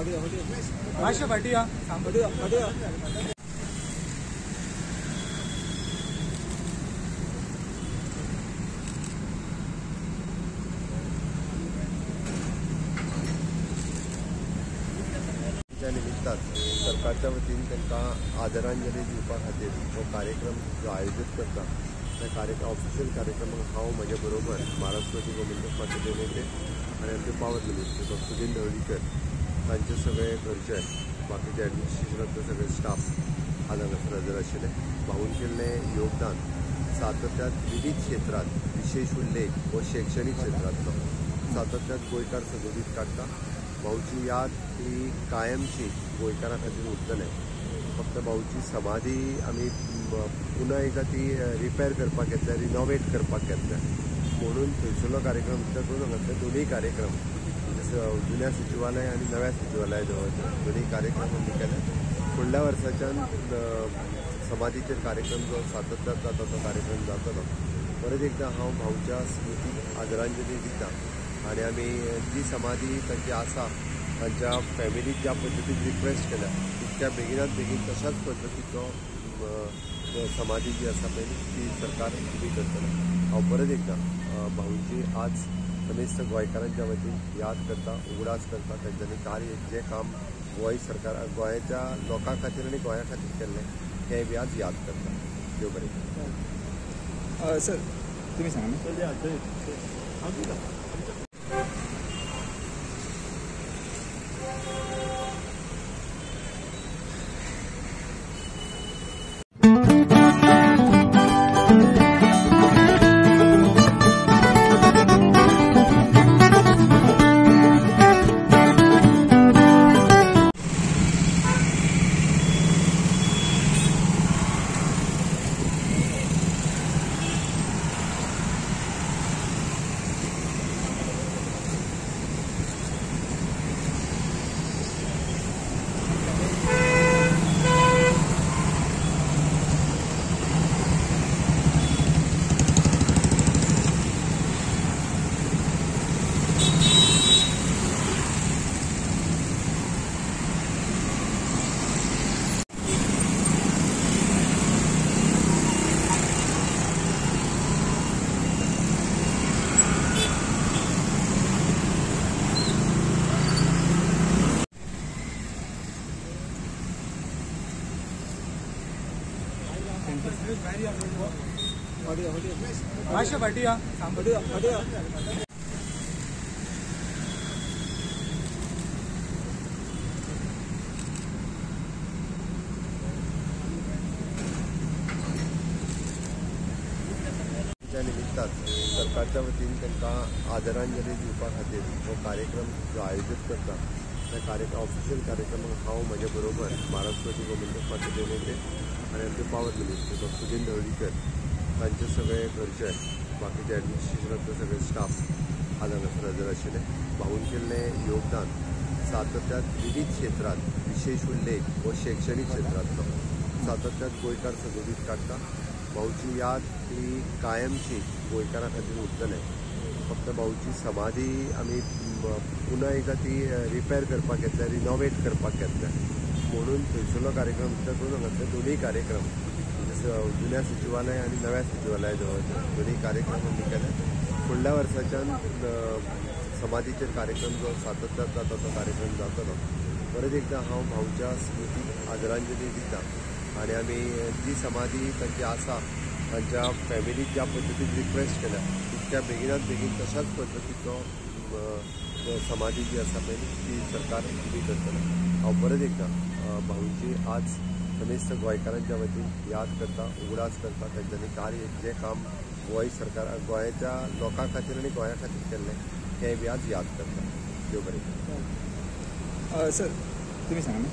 भाष्य पाटिया त्या निमित्तान सरकारच्या वतीन तांकां आदरांजली दिवपा खातीर हो कार्यक्रम जो आयोजीत करता त्या ऑफिशियल कार्यक्रमाक हांव म्हज्या बरोबर महाराष्ट्राचे गोविंद पाटील नेते आनी आमचे पावर मिनिस्टर डॉ. सुधीर हळदीकर तांचे सगळे घरचे बाकीचे ॲडमिनिस्ट्रेशनातले सगळे स्टाफ हांगासर हजर आशिल्ले. भाऊन केल्लें योगदान सातत्यात विविध क्षेत्रात विशेष उल्लेख हो शैक्षणिक क्षेत्रांतलो सातत्यात गोंयकार सदोदीत काडटा. भाऊची याद ही कायमची गोंयकारां खातीर उरतलें. फक्त भाऊची समाधी आमी पुन्हा एकदा ती रिपेर करपाक घेतल्या, रिनोवेट करपाक घेतल्या म्हणून थंयसरलो कार्यक्रम विचार करून हांगासले दोनूय कार्यक्रम जुन्या सचिवालय आनी नव्या सचिवालया जवळ दोनूय कार्यक्रम आमी केले. फुडल्या वर्साच्यान समाधीचेर कार्यक्रम जो सातत्यात जाता तो कार्यक्रम जातलो. परत एकदां हांव भाऊच्या स्मृतीक आदरांजली दिता आनी आमी जी समाधी तांची आसा तांच्या फॅमिलीक ज्या पद्दतीन रिक्वेस्ट केल्या तितक्या बेगिनात बेगीन तशाच पद्दतीचो समाधी जी आसा पळय ती सरकार उबी करतलो. हांव परत एकदां भाऊची आज समेस्त गोंयकारांच्या वतीन याद करता, उगडास करता. तांच्यांनी कार्य जें काम गोंय सरकार गोंयच्या लोकां खातीर आनी गोंया खातीर केल्लें हें बी आज याद करता. देव बरें करूं. सर तुम्ही सांगा ना. भाष्य पाटिया त्या निमित्तान सरकारच्या वतीन तांकां आदरांजली दिवपा खातीर हो कार्यक्रम जो आयोजीत करता त्या ऑफिशियल कार्यक्रमाक हांव म्हज्या बरोबर महाराष्ट्राचे गोविंद पाटील नेते आनी आमचे पावर मिनिस्टर डॉ. सुधीर हळदीकर तांचे सगळे घरचे बाकीचे ॲडमिनिस्ट्रेशनातले सगळे स्टाफ हांगासर हजर आशिल्ले. भाऊन केल्लें योगदान सातत्यात विविध क्षेत्रात विशेष उल्लेख हो शैक्षणिक क्षेत्रांतलो सातत्यात गोंयकार सदोदीत काडटा. भाऊची याद ही कायमची गोंयकारां खातीर उरतलें. फक्त भाऊची समाधी आमी पुन्हा एकदा ती रिपेर करपाक घेतल्या, रिनोवेट करपाक घेतल्या म्हणून थंयसरलो कार्यक्रम विचार करून हांगासले दोनूय कार्यक्रम जुन्या सचिवालय आनी नव्या सचिवालया जवळ दोनूय कार्यक्रम आमी केले. फुडल्या वर्साच्यान समाधीचेर कार्यक्रम जो सातत्यात जाता तो कार्यक्रम जातलो. परत एकदां हांव भाऊच्या स्मृतीक आदरांजली दिता आनी आमी जी समाधी तांची आसा तांच्या फॅमिलीक ज्या पद्दतीन रिक्वेस्ट केल्या तितक्या बेगिनात बेगीन तशाच पद्दतीचो समाधी जी आसा पळय ती सरकार उबी करतलो. हांव परत एकदां भाऊची आज समेस्त गोंयकारांच्या वतीन याद करता, उगडास करता. तांच्यांनी कार्य जें काम गोंय सरकार गोंयच्या लोकां खातीर आनी गोंया खातीर केल्लें हें बी आज याद करता. देव बरें करूं. सर तुम्ही सांगा ना.